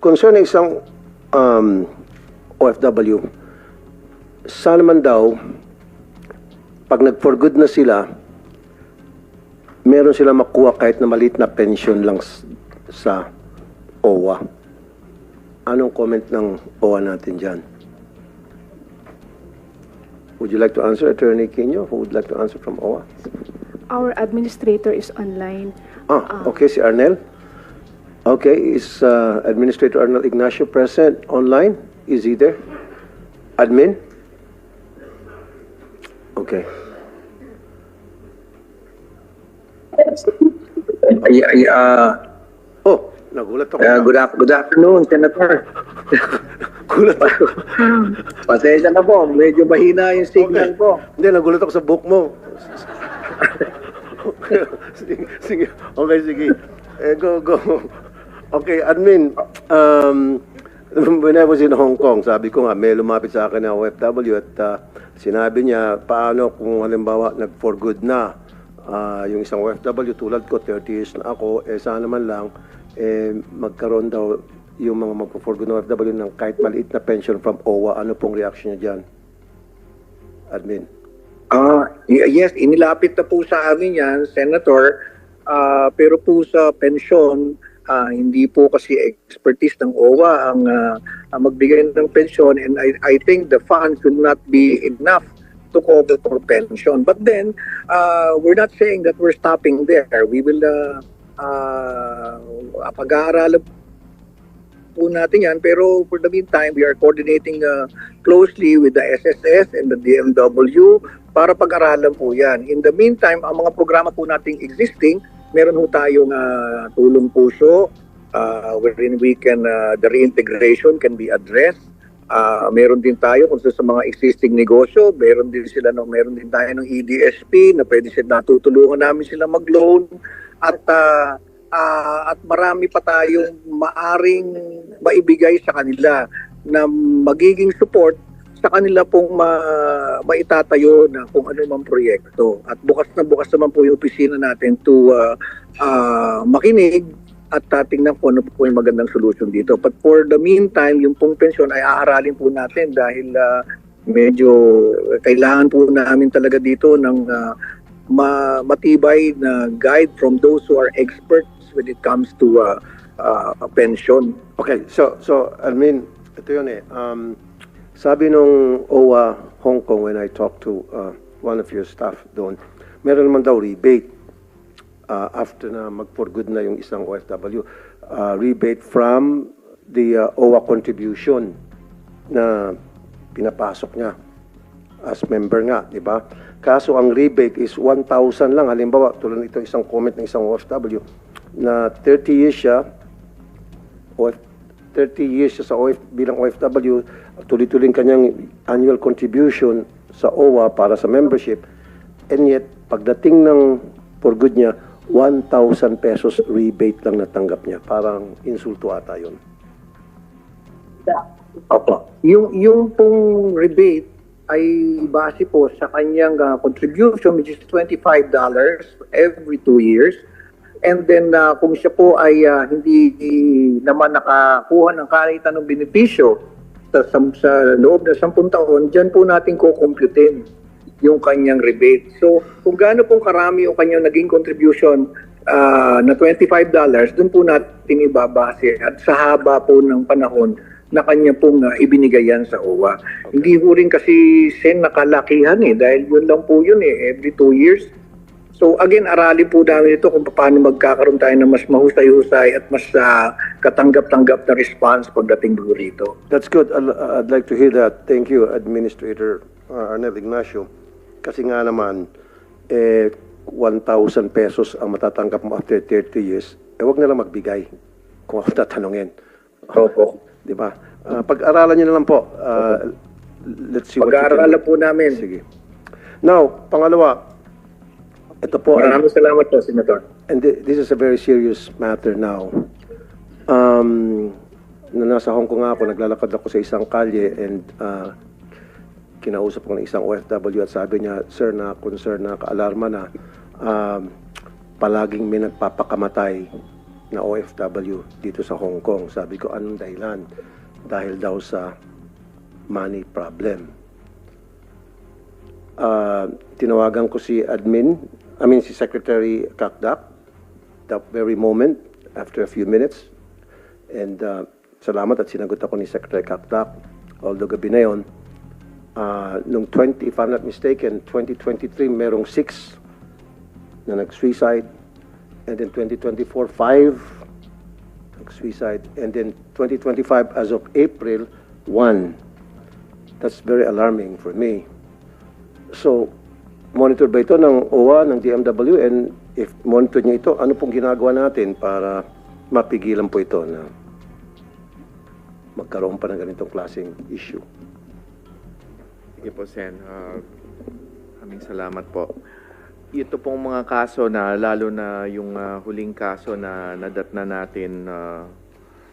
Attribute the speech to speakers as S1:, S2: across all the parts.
S1: concerning isang OFW, sana man daw, pag nag-for good na sila, meron sila makuha kahit na maliit na pension lang sa OWA. Anong comment ng OWA natin dyan? Would you like to answer, Attorney Quino? Who would like to answer from OWA?
S2: Our administrator is online.
S1: Okay, si Arnel. Okay, is Administrator Arnel Ignacio present online? Is he there? Admin? Okay. Oh, nagulat ako.
S3: Good afternoon, Senator.
S1: Gulat ako.
S3: Pasensya na po, medyo mahina yung signal po.
S1: Hindi, nagulat ako sa book mo. Sige. Okay, sige. Go. Okay, admin. When I was in Hong Kong, sabi ko nga, may lumapit sa akin na OFW at sinabi niya, paano kung halimbawa nag-for good na yung isang OFW, tulad ko, 30 years na ako, sana man lang, magkaroon daw yung mga mag-for good na OFW ng kahit maliit na pension from OWA. Ano pong reaction niya dyan? Admin.
S3: Yes, inilapit na po sa amin yan, Senator. Pero po sa pensyon, hindi po kasi expertise ng OWA ang magbigay ng pensyon, and I think the funds will not be enough to cover for pension. But then, we're not saying that we're stopping there. We will pag-aaralan po natin yan, pero for the meantime, we are coordinating closely with the SSS and the DMW para pag-aralan po yan. In the meantime, ang mga programa po nating existing, meron po tayong tulong puso, wherein we can, the reintegration can be addressed. Meron din tayo kung sa mga existing negosyo, meron din tayo ng EDSP na pwede sila natutulungan namin sila mag-loan, at marami pa tayong maaring maibigay sa kanila na magiging support sa kanila pong maitatayo na kung ano mang proyekto. At bukas naman po yung opisina natin to makinig at tingnan po ano po yung magandang solution dito. But for the meantime, yung pong pensyon ay aaralin po natin dahil medyo kailangan po namin talaga dito ng matibay na guide from those who are experts when it comes to pension.
S1: Okay, so I mean, ito yun sabi nung OWA Hong Kong when I talked to one of your staff doon, meron naman daw rebate after na mag-for good na yung isang OFW, rebate from the OWA contribution na pinapasok niya as member nga, di ba? Kaso ang rebate is 1,000 lang. Halimbawa, tulad ito isang comment ng isang OFW na 30 years siya, 30 years siya sa bilang OFW, tuloy-tuloy kanyang annual contribution sa OWA para sa membership, and yet, pagdating ng for good niya, 1,000 pesos rebate lang natanggap niya. Parang insulto ata yun.
S3: Opo. Yung pong rebate ay base po sa kanyang contribution, which is $25 every 2 years. And then kung siya po ay hindi naman nakakuha ng kahit anong benepisyo sa loob ng 10 taon, dyan po natin kukumputin yung kanyang rebate. So kung gaano pong karami yung kanyang naging contribution na $25, dun po natin ibabase at sa haba po ng panahon na kanya pong ibinigay yan sa OWA. Okay. Hindi po rin kasi nakalakihan dahil yun lang po yun every 2 years. So again, aralin po namin ito kung paano magkakaroon tayo ng mas mahusay-husay at mas katanggap-tanggap na response pagdating po rito.
S1: That's good. I'd like to hear that. Thank you, Administrator Arnel Ignacio. Kasi nga naman, 1,000 pesos ang matatanggap mo after 30 years, wag na lang magbigay kung ako tatanungin.
S3: Opo.
S1: Di ba? Pag-aralan nyo na lang po. Let's see what you can do.
S3: Pag-aralan po namin.
S1: Sige. Now, pangalawa, ito po.
S3: Maraming salamat po, Senator.
S1: And this is a very serious matter now. Nasa Hong Kong ako, naglalakad ako sa isang kalye and kinausap ko ng isang OFW at sabi niya, sir, na concern na, kaalarma na, palaging may nagpapakamatay na OFW dito sa Hong Kong. Sabi ko, anong dahilan? Dahil daw sa money problem. Tinawagan ko si si Secretary Kakdak, that very moment, after a few minutes. And salamat at sinagot ako ni Secretary Kakdak. Although gabi na yun, if I'm not mistaken, 2023, merong 6 na nag-suicide. And then 2024, 5 nag-suicide. And then 2025, as of April, 1. That's very alarming for me. So, monitor ba ito ng OWA, ng DMW? And if monitor niya ito, ano pong ginagawa natin para mapigilan po ito na magkaroon pa ng ganitong klaseng issue?
S4: Sige po, Sen. Maraming salamat po. Ito pong mga kaso na, lalo na yung huling kaso na nadatna natin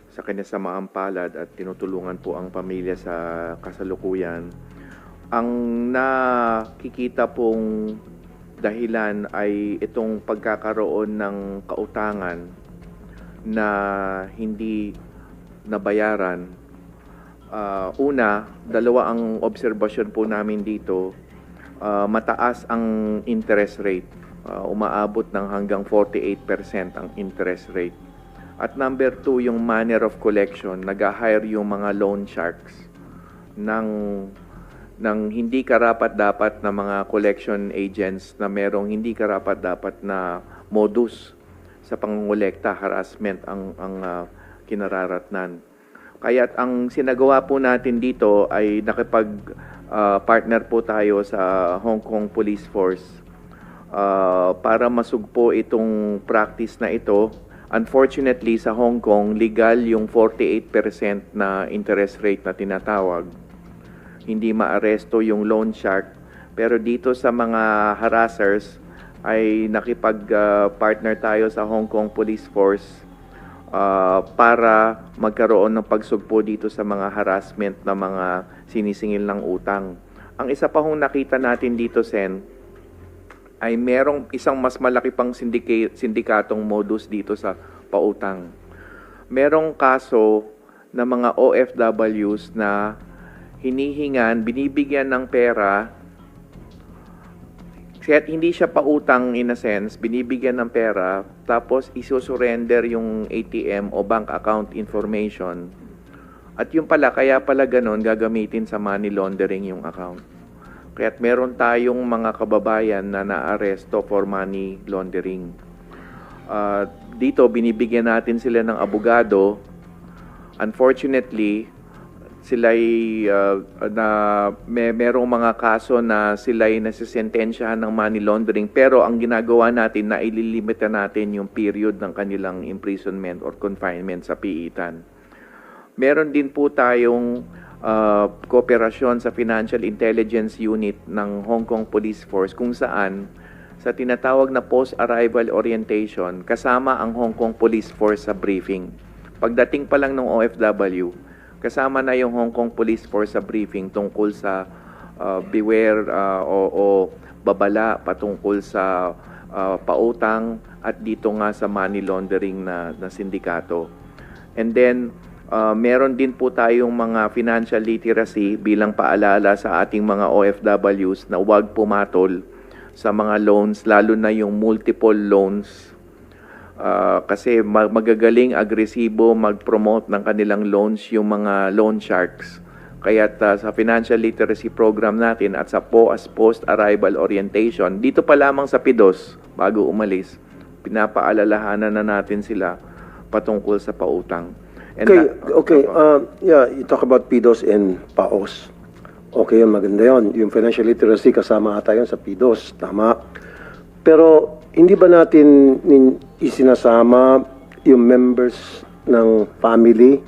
S4: sa kinasamaang palad at tinutulungan po ang pamilya sa kasalukuyan. Ang nakikita pong dahilan ay itong pagkakaroon ng kautangan na hindi nabayaran. Una, dalawa ang obserbasyon po namin dito. Mataas ang interest rate. Umaabot ng hanggang 48% ang interest rate. At number 2, yung manner of collection. Nag-hire yung mga loan sharks ng hindi karapat-dapat na mga collection agents na merong hindi karapat-dapat na modus sa pangongolekta, harassment ang kinararatnan. Kaya't ang sinagawa po natin dito ay partner po tayo sa Hong Kong Police Force para masugpo itong practice na ito. Unfortunately, sa Hong Kong, legal yung 48% na interest rate na tinatawag. Hindi maaresto yung loan shark. Pero dito sa mga harassers ay nakipag-partner tayo sa Hong Kong Police Force para magkaroon ng pagsugpo dito sa mga harassment na mga sinisingil ng utang. Ang isa pa hong nakita natin dito, Sen, ay merong isang mas malaki pang sindikatong modus dito sa pautang. Merong kaso na mga OFWs na binibigyan ng pera, kaya hindi siya pautang in a sense, binibigyan ng pera, tapos isusurrender yung ATM o bank account information. At yung pala, kaya pala ganun, gagamitin sa money laundering yung account. Kaya't meron tayong mga kababayan na naaresto for money laundering. Dito, binibigyan natin sila ng abogado. Unfortunately, sila'y merong mga kaso na sila'y nasisentensyahan ng money laundering, pero ang ginagawa natin na ililimita natin yung period ng kanilang imprisonment or confinement sa piitan. Meron din po tayong kooperasyon sa Financial Intelligence Unit ng Hong Kong Police Force kung saan sa tinatawag na post-arrival orientation kasama ang Hong Kong Police Force sa briefing. Pagdating pa lang ng OFW, kasama na yung Hong Kong Police Force sa briefing tungkol sa beware o babala patungkol sa pautang at dito nga sa money laundering na sindikato. And then, meron din po tayong mga financial literacy bilang paalala sa ating mga OFWs na huwag pumatol sa mga loans, lalo na yung multiple loans. Kasi magagaling, agresibo, mag-promote ng kanilang loans yung mga loan sharks. Kaya sa financial literacy program natin at sa post-arrival orientation, dito pa lamang sa PIDOS, bago umalis, pinapaalalahanan na natin sila patungkol sa pautang. And you talk about PIDOS and PAOS. Okay, yun, maganda yun. Yung financial literacy, kasama ata yun sa PIDOS, tama. Pero hindi ba natin isinasama yung members ng family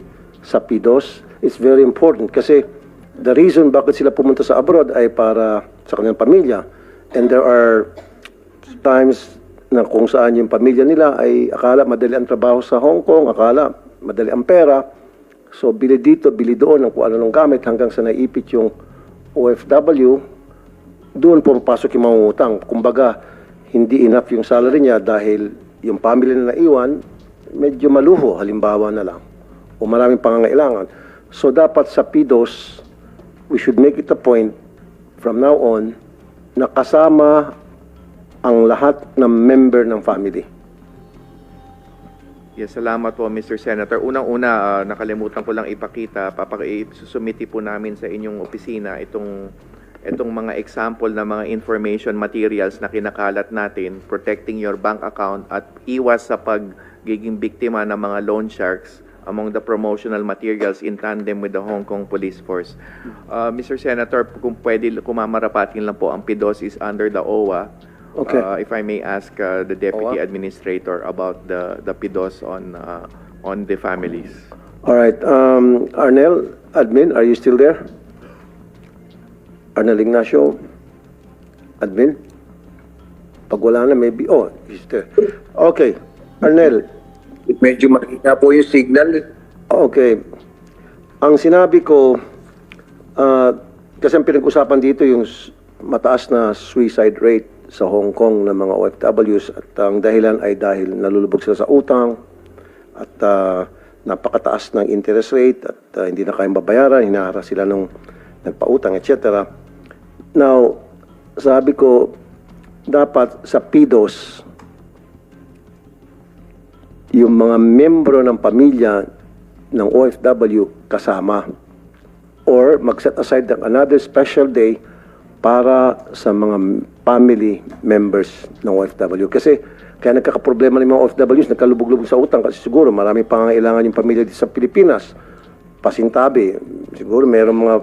S4: sa PIDOS? It's very important kasi the reason bakit sila pumunta sa abroad ay para sa kanilang pamilya. And there are times na kung saan yung pamilya nila ay akala madali ang trabaho sa Hong Kong, akala madali ang pera. So, bili dito, bili doon ng kung ano ng gamit hanggang sa naipit yung OFW, doon pumapasok yung mga utang. Kumbaga, hindi enough yung salary niya dahil yung family na naiwan,
S1: medyo maluho, halimbawa na lang, o maraming pangangailangan. So dapat sa PDOS, we should make it a point from now on na kasama ang lahat ng member ng family.
S4: Yes, salamat po, Mr. Senator. Unang-una, nakalimutan ko lang ipakita, susumiti po namin sa inyong opisina itong mga example na mga information materials na kinakalat natin, protecting your bank account at iwas sa pagiging biktima ng mga loan sharks among the promotional materials in tandem with the Hong Kong Police Force. Mr. Senator, kung pwede, kumamarapatin lang po, ang PDOS is under the OWA.
S1: Okay.
S4: If I may ask the Deputy Administrator about the PDOS on the families.
S1: All right. Arnel, admin, are you still there? Arnel Ignacio, admin? Pag wala na, maybe. Oh, he's there. Okay. Arnel,
S3: Medyo mahina po yung signal.
S1: okay. Ang sinabi ko, kasi ang pinag-usapan dito yung mataas na suicide rate sa Hong Kong ng mga OFWs at ang dahilan ay dahil nalulubog sila sa utang at napakataas ng interest rate at hindi na kayang babayaran, hinahara sila nung nagpautang, etc. Now, sabi ko, dapat sa PDOS, yung mga membro ng pamilya ng OFW kasama or mag-set aside ng another special day para sa mga family members ng OFW. Kasi kaya nagkakaproblema ng mga OFWs, nagkalubog-lubog sa utang kasi siguro maraming pangangailangan yung pamilya dito sa Pilipinas. Pasintabi, siguro mayroong mga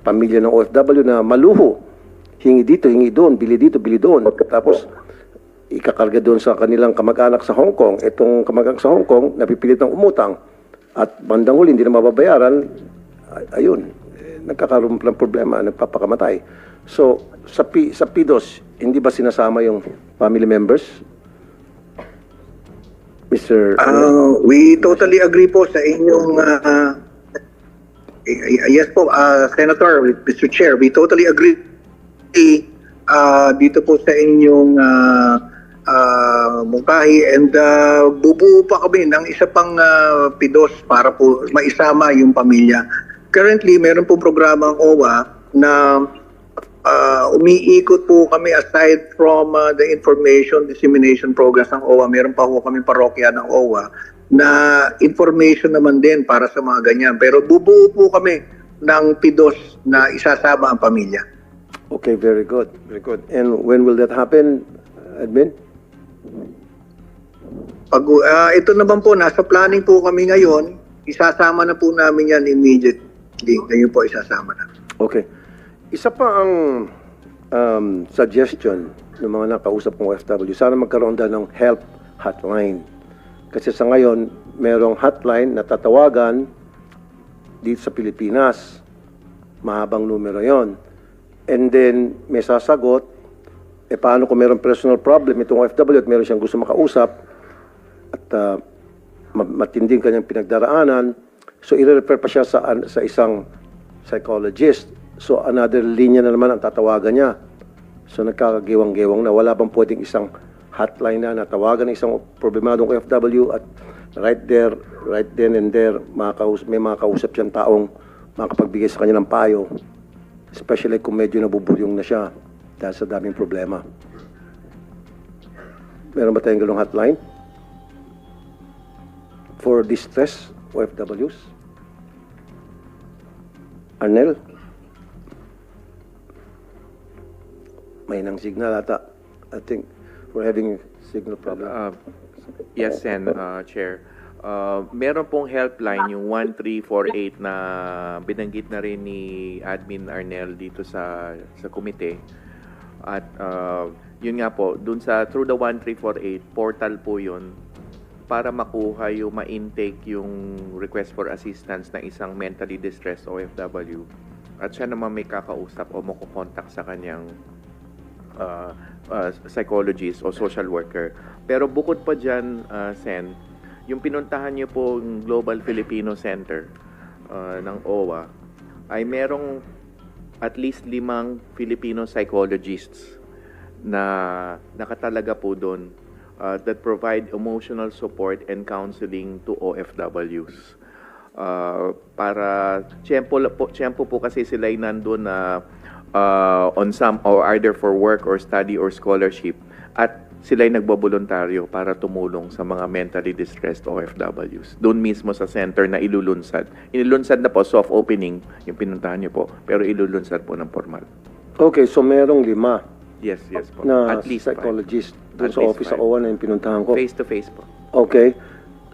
S1: pamilya ng OFW na maluho. Hingi dito, hingi doon, bili dito, bili doon. Tapos ikakarga doon sa kanilang kamag-anak sa Hong Kong. Itong kamag-anak sa Hong Kong, napipilit ng umutang. At bandang huli, hindi na mababayaran. Ayun, nagkakaroon ng problema, nagpapakamatay. So, sa PDOS, hindi ba sinasama yung family members? Mr.
S3: We totally agree po sa inyong yes po, Senator, Mr. Chair, we totally agree dito po sa inyong mungkahi and bubuo pa kami ng isa pang PDOS para po maisama yung pamilya. Currently, meron po programa ang OWA na umiikot po kami aside from the information dissemination programs ng OWA. Meron pa po kami parokya ng OWA na information naman din para sa mga ganyan. Pero bubuo po kami ng PDOS na isasama ang pamilya.
S1: Okay, very good. Very good. And when will that happen, admin?
S3: Ito naman po, nasa planning po kami ngayon. Isasama na po namin yan immediately. Ngayon po isasama na.
S1: Okay. Isa pa ang suggestion ng mga nakausap kong OFW, sana magkaroon daw ng help hotline. Kasi sa ngayon, merong hotline na tatawagan dito sa Pilipinas. Mahabang numero yon. And then, may sasagot, paano kung merong personal problem itong OFW at meron siyang gusto makausap at matinding kanyang pinagdaraanan, so i-refer pa siya sa isang psychologist. So another linya na naman ang tatawagan niya. So nagkakagiwang-giwang na wala bang pwedeng isang hotline na natawagan ng isang problemadong OFW at right there, right then and there, may makakausap siyang taong makapagbigay sa kanya ng payo. Especially kung medyo nabuburyong na siya dahil sa daming problema. Meron ba tayong galong hotline for distress OFWs? Arnel? May nang signal ata. I think we're having a signal problem.
S4: Yes, Sen, Chair. Meron pong helpline, yung 1348 na binanggit na rin ni Admin Arnel dito sa komite. At yun nga po, through the 1348, portal po yun para makuha yung ma-intake yung request for assistance na isang mentally distressed OFW. At siya naman may kakausap o makukontakt sa kanyang psychologist o social worker. Pero bukod pa dyan, Sen, yung pinuntahan niyo po yung Global Filipino Center ng OWA ay merong at least 5 Filipino psychologists na nakatalaga po doon that provide emotional support and counseling to OFWs. Para tiyempo po kasi sila ay nandun na on some or either for work or study or scholarship at sila ay nagboboluntaryo para tumulong sa mga mentally distressed OFWs. Doon mismo sa center na ilulunsad. Inulunsad na po, soft opening, yung pinuntahan niyo po, pero ilulunsad po ng formal.
S1: Okay, so merong 5
S4: Yes po.
S1: na
S4: At least
S1: psychologist doon
S4: At
S1: sa
S4: least
S1: office sa
S4: 5.
S1: OWA na yung pinuntahan ko.
S4: Face-to-face po.
S1: Okay.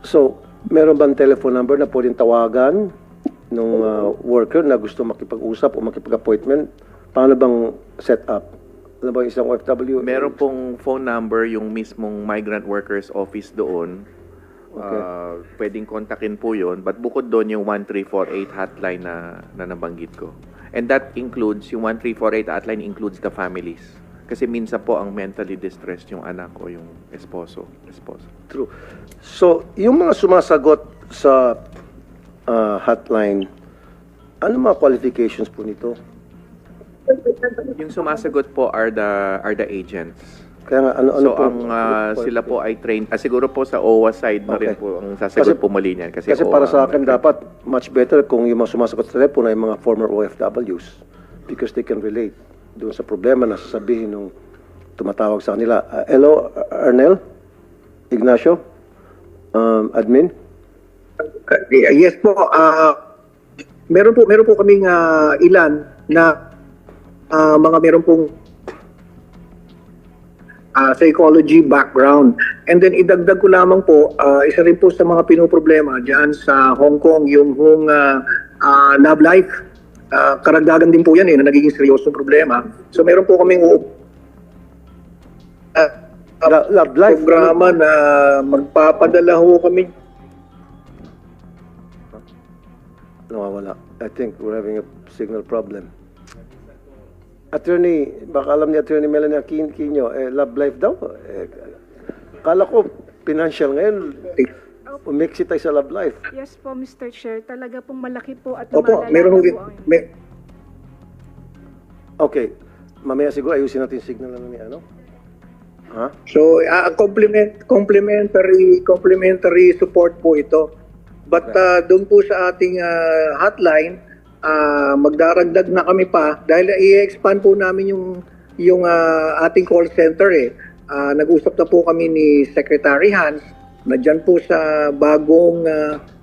S1: So, meron bang telephone number na pwedeng tawagan ng worker na gusto makipag-usap o makipag-appointment? Paano bang set up? Ano ba isang OFW?
S4: Meron pong phone number yung mismong migrant workers office doon.
S1: Okay.
S4: Pwedeng kontakin po yun. But bukod doon yung 1348 hotline na nabanggit ko. And that includes, yung 1348 hotline includes the families. Kasi minsan po ang mentally distressed yung anak o yung esposo.
S1: True. So, yung mga sumasagot sa hotline, ano mga qualifications po nito?
S4: Yung sumasagot po are the agents.
S1: Kaya nga, ano
S4: So
S1: po?
S4: sila po ay trained. Siguro po sa OWA side na rin
S1: Okay.
S4: po ang sasagot
S1: Kasi-
S4: po mali niyan. Kasi
S1: Para
S4: OWA
S1: sa
S4: ang
S1: akin,
S4: nag-train.
S1: dapat much better kung yung mga sumasagot sa telepono ay mga former OFWs because they can relate doon sa problema na sasabihin nung tumatawag sa kanila. Hello, Arnel? Ignacio? Admin?
S3: Yes po. Meron po kaming ilan na mga meron pong psychology background. And then idagdag ko lamang po, isa rin po sa mga pinoproblema diyan sa Hong Kong yung love life. Karagdagan din po yan na nagiging seryosong problema. So meron po kaming
S1: Love life?
S3: programa na magpapadala ho kami.
S1: Nawawala. I think we're having a signal problem. Attorney, baka alam ni Attorney Melanie Aquino, love life daw. Kala ko, financial ngayon, umiksi tayo sa love life.
S2: Yes po, Mr. Chair. Talaga pong malaki po at
S3: Opo,
S2: lumalala
S3: meron
S2: na po ang-
S1: Okay, mamaya siguro ayusin natin yung signal na ni ano. Ha?
S3: So, complementary support po ito. But doon po sa ating hotline, magdaragdag na kami pa dahil i-expand po namin yung ating call center eh. Nag-usap na po kami ni Secretary Hans na dyan po sa bagong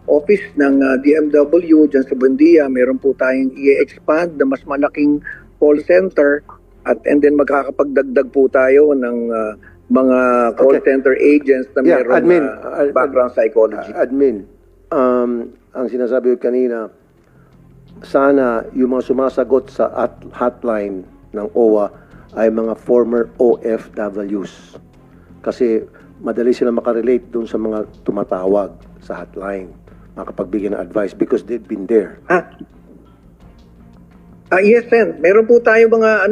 S3: office ng DMW dyan sa Buendia, meron po tayong i-expand na mas malaking call center and then magkakapagdagdag po tayo ng mga call
S1: Okay.
S3: center agents na
S1: Yeah,
S3: meron
S1: admin,
S3: background psychology.
S1: Admin, ang sinasabi ko kanina, sana yung mga sumasagot sa hotline ng OWA ay mga former OFWs. Kasi madali sila makarelate doon sa mga tumatawag sa hotline, makapagbigay ng advice because they've been there.
S3: Yes, Sen. Meron po tayo mga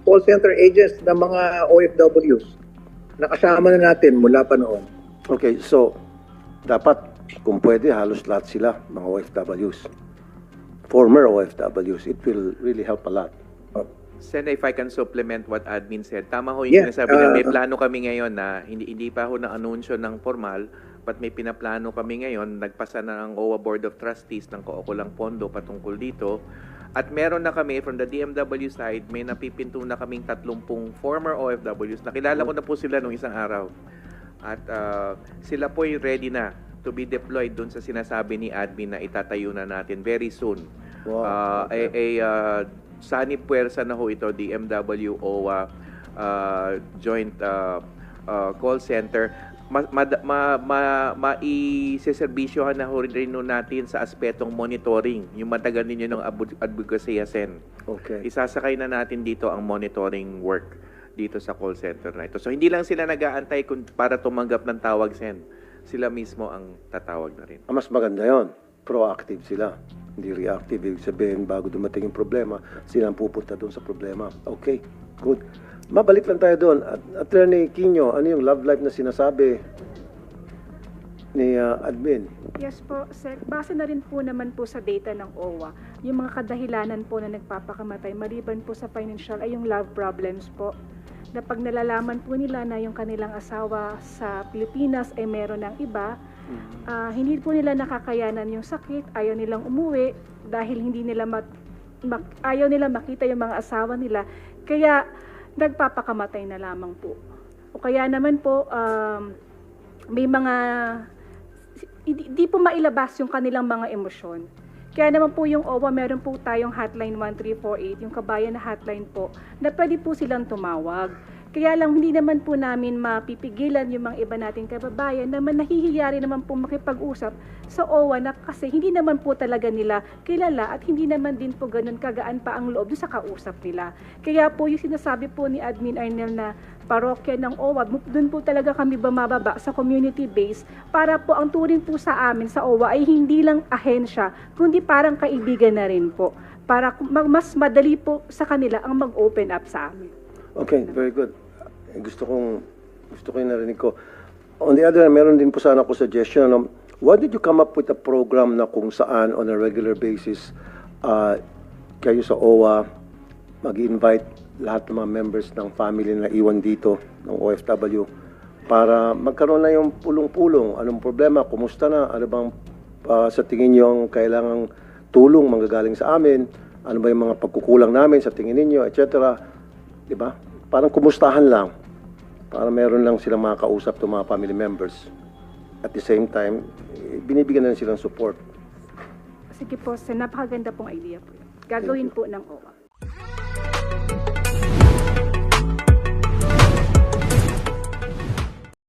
S3: call center agents na mga OFWs. Nakasama na natin mula pa noon.
S1: Okay, so dapat kung pwede halos lahat sila mga OFWs. Former OFWs. It will really help a lot.
S4: Sen, if I can supplement what admin said, tama ho yung
S3: Yeah,
S4: sinasabi na may plano kami ngayon na hindi pa ho na anunsyo ng formal, but may pinaplano kami ngayon, nagpasa na ng OWA Board of Trustees ng kaukulang pondo patungkol dito. At meron na kami from the DMW side, may napipinto na kaming 30 former OFWs. Nakilala ko na po sila nung isang araw. At sila po ay ready na to be deployed dun sa sinasabi ni admin na itatayo na natin very soon.
S1: Wow.
S4: Sanib puwersa na ho ito, DMW, OWA, joint call center. Maiseserbisyohan na ho rin natin sa aspetong monitoring, yung matagal ninyo ng advocacy, Sen.
S1: Okay.
S4: Isasakay na natin dito ang monitoring work dito sa call center na ito. So hindi lang sila nag-aantay para tumanggap ng tawag, Sen. Sila mismo ang tatawag na rin.
S1: Mas maganda yon. Proactive sila. Hindi reactive. Ibig sabihin, bago dumating yung problema, sila ang pupunta doon sa problema. Okay, good. Mabalik lang tayo doon. Attorney Quino, ano yung love life na sinasabi ni admin?
S2: Yes po, Sec. Base na rin po naman po sa data ng OWA. Yung mga kadahilanan po na nagpapakamatay, maliban po sa financial, ay yung love problems po. na pag nalalaman po nila na yung kanilang asawa sa Pilipinas ay meron ng iba, hindi po nila nakakayanan yung sakit, ayaw nilang umuwi dahil hindi nila ayaw nila makita yung mga asawa nila, kaya nagpapakamatay na lamang po. O kaya naman po, may mga, di po mailabas yung kanilang mga emosyon. Kaya naman po yung OWA, meron po tayong hotline 1348, yung kabayan na hotline po, na pwede po silang tumawag. Kaya lang hindi naman po namin mapipigilan yung mga iba nating kababayan naman nahihiya rin naman po makipag-usap sa OWA na kasi hindi naman po talaga nila kilala at hindi naman din po ganun kagaan pa ang loob sa kausap nila. Kaya po yung sinasabi po ni Admin Arnel na parokya ng OWA, doon po talaga kami bumababa sa community base para po ang turing po sa amin sa OWA ay hindi lang ahensya, kundi parang kaibigan na rin po. Para mas madali po sa kanila ang mag-open up sa amin.
S1: Okay, very good. Gusto ko yung narinig ko. On the other hand, meron din po sana ako suggestion. Why did you come up with a program na kung saan on a regular basis kayo sa OWA mag-invite lahat ng mga members ng family na iwan dito ng OFW para magkaroon na yung pulong-pulong. Anong problema? Kumusta na? Ano bang sa tingin nyo ang kailangang tulong manggagaling sa amin? Ano ba yung mga pagkukulang namin sa tingin ninyo, etc. Diba? Parang kumustahan lang. Para meron lang silang makakausap to mga family members. At the same time, binibigyan na silang support.
S2: Sige po, napakaganda pong idea po. Gagawin po ng OWA.